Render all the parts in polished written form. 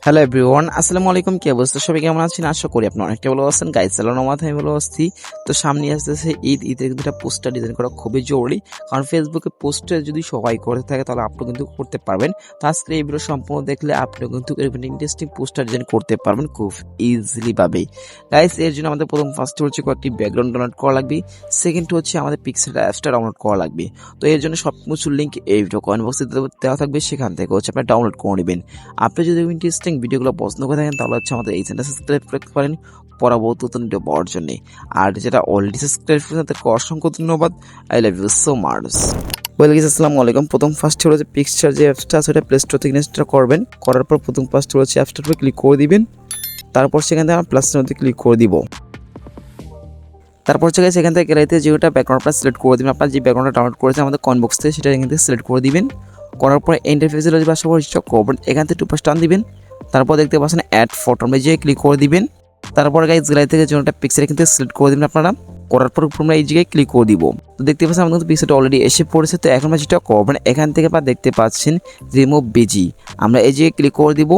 Hello everyone, আসসালামু আলাইকুম। কি অবস্থা, সবাই কেমন আছেন? আশা করি আপনারা অনেকটা ভালো আছেন। গাইস চালানো মাথায় ভালো আসছি। তো সামনে আসতেছে ঈদের কিন্তু একটা পোস্টার ডিজাইন করা খুবই জরুরি, কারণ ফেসবুকে পোস্টার যদি সবাই করে থাকে তাহলে আপনি কিন্তু করতে পারবেন। তো আজকে এই ভিডিও সম্পূর্ণ দেখলে আপনি কিন্তু এরকম ইন্টারেস্টিং পোস্টার ডিজাইন করতে পারবেন খুব ইজিলি ভাবেই। গাইস এর জন্য আমাদের ফার্স্ট হচ্ছে কয়েকটি ব্যাকগ্রাউন্ড ডাউনলোড করা লাগবে। সেকেন্ড হচ্ছে আমাদের পিক্সেল অ্যাপসটা ডাউনলোড করা লাগবে। তো এর জন্য সব কিছুর লিঙ্ক এই ভিডিও কমেন্ট বক্সে দেওয়া থাকবে, সেখান থেকে হচ্ছে আপনি ডাউনলোড করে নেবেন। আপনি যদি ইন্টারেস্টিং ভিডিওগুলো পছন্দ করে থাকেন তাহলে হচ্ছে আমাদের এই চ্যানেলটা সাবস্ক্রাইব করতে পারেন পরবর্তী নতুন ভিডিও পাওয়ার জন্য। আর যেটা অলরেডি সাবস্ক্রাইব করেছেন তাদেরকে অসংখ্য ধন্যবাদ। I love you so much. আসসালামু আলাইকুম। ফার্স্ট হলো যে পিকচার যে অ্যাপসটা আছে ওটা প্লে স্টোর থেকে ইনস্টল করবেন। করার পর ফার্স্ট হচ্ছে অ্যাপসটার উপরে ক্লিক করে দিবেন। তারপর সেখান থেকে আমরা প্লাসের মধ্যে ক্লিক করে দিব। তারপর হচ্ছে সেখান থেকে গ্যালারিতে যেটা ব্যাকগ্রাউন্ড আপনার সিলেক্ট করে দিবেন। আপনার যে ব্যাকগ্রাউন্ডটা ডাউনলোড করেছেন আমাদের কমেন্ট বক্স থেকে সেটা এখান থেকে সিলেক্ট করে দিবেন। করার পর ইন্টারফেসে যে ভাষা স্টক করবেন এখান থেকে টুপাস টান দিবেন। তারপর দেখতে পাচ্ছেন অ্যাড ফটো আমরা যে ক্লিক করে দিবেন। তারপর গাইজ গ্যালারি থেকে যেটা পিক্সেল কিন্তু সিলেক্ট করে দিবেন আপনারা। করার পর আমরা এই জায়গায় ক্লিক করে দিব। তো দেখতে পাচ্ছেন আমাদের কিন্তু পিক্সেলটা অলরেডি এসে পড়েছে। তো এখন আমরা যেটা করবেন এখান থেকে আপনারা দেখতে পাচ্ছেন রিমুভ বিজি, আমরা এই জায়গায় ক্লিক করে দিব।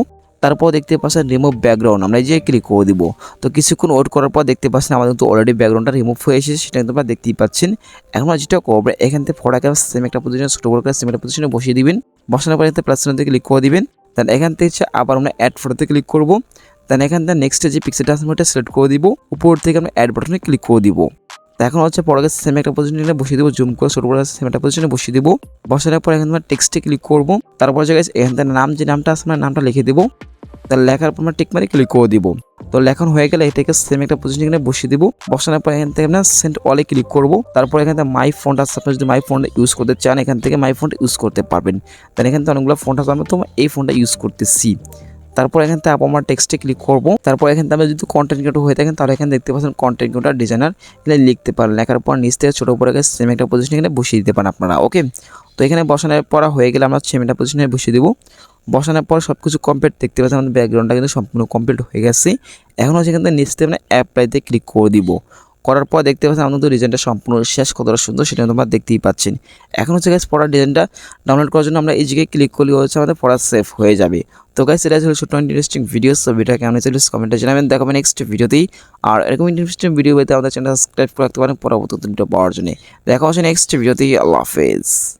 তারপর দেখতে পাচ্ছেন রিমুভ ব্যাকগ্রাউন্ড, আমরা এই যে ক্লিক করে দিব। তো কিছুক্ষণ ওয়েট করার পর দেখতে পাচ্ছেন আমাদের কিন্তু অলরেডি ব্যাকগ্রাউন্ডটা রিমুভ হয়ে এসেছে, সেটা কিন্তু আপনারা দেখতেই পাচ্ছেন। এখন আমরা যেটা করবো এখান থেকে ফটোকে সেম একটা পজিশনে ছোটো করে সেম একটা পজিশনে বসিয়ে দিবেন। বসানোর পর এখানে প্লাস চিহ্নতে ক্লিক করে দিবেন। দেন এখান থেকে আবার আমরা অ্যাড ফটোতে ক্লিক করবো। দেন এখান থেকে নেক্সটে যে পিক্সেলটা আছে ওটা সিলেক্ট করে দিব। উপর থেকে আমরা অ্যাড বাটনে ক্লিক করে দিব। এখন হচ্ছে পরে সেম একটা পজিশনে বসিয়ে দেবো, জুম করে ছোটো করে সেম একটা পজিশনে বসিয়ে দেবো। বসানোর পর এখানে আমরা টেক্সটে ক্লিক করবো। তারপর এখান থেকে নাম যে নামটা আছে আমরা নামটা লিখে দেবো। তার লেখার পর আমরা টিক মারি ক্লিক করে দিব। তো লেখন হয়ে গেলে এটাকে সেম একটা পজিশনে বসিয়ে দিব। বসানোর পর এখান থেকে আমরা সেন্ড অলে ক্লিক করব। তারপর এখান থেকে মাই ফন্ট আছে, আপনি যদি মাই ফন্ট ইউজ করতে চান এখান থেকে মাই ফন্ট ইউজ করতে পারবেন। তাহলে এখান থেকে অনেকগুলো ফন্ট আছে, আমি তো এই ফোনটা ইউজ করতেছি। তারপর এখান থেকে আমার টেক্সটে ক্লিক করব। তারপর এখান থেকে যদি কন্টেন্ট ক্রিয়েটর হয়ে থাকেন তাহলে এখানে দেখতে পাচ্ছেন কন্টেন্ট ক্রিয়েটর ডিজাইনার, এখানে লিখতে পারেন। লেখার পর নিচ থেকে ছোটো করে সেম একটা পজিশন এখানে বসিয়ে দিতে পারেন আপনারা। ওকে, তো এখানে বসানোর পর হয়ে গেলে আমরা সেম একটা পজিশনে বসিয়ে দেবো। বসানোর পর সব কিছু কমপ্লিট দেখতে পাচ্ছেন, আমাদের ব্যাকগ্রাউন্ডটা কিন্তু সম্পূর্ণ কমপ্লিট হয়ে গেছে। এখন হচ্ছে এখান থেকে নিচ থেকে আমরা অ্যাপ্লাইতে ক্লিক করে দিব। করার পর দেখতে পাচ্ছেন আমাদের কিন্তু ডিজাইনটা সম্পূর্ণ শেষ, কতটা সুন্দর সেটা তোমরা দেখতেই পাচ্ছেন। এখন হচ্ছে গাইস পড়ার ডিজাইনটা ডাউনলোড করার জন্য আমরা এই জায়গায় ক্লিক করলে হচ্ছে আমাদের পড়া সেভ হয়ে যাবে। তো গাইস এটা ছিল ছোট্ট ইন্টারেস্টিং ভিডিও। সো ভিডিওটা কেমন হয়েছিল কমেন্টে জানাবেন। দেখাবেন নেক্সট ভিডিওতেই। আর এরকম ইন্টারেস্টিং ভিডিও পেতে আমাদের চ্যানেল সাবস্ক্রাইব করে রাখতে পারেন পরবর্তী ভিডিও পাওয়ার জন্য। দেখা হচ্ছে নেক্সট ভিডিওতেই। আল্লাহ হাফেজ।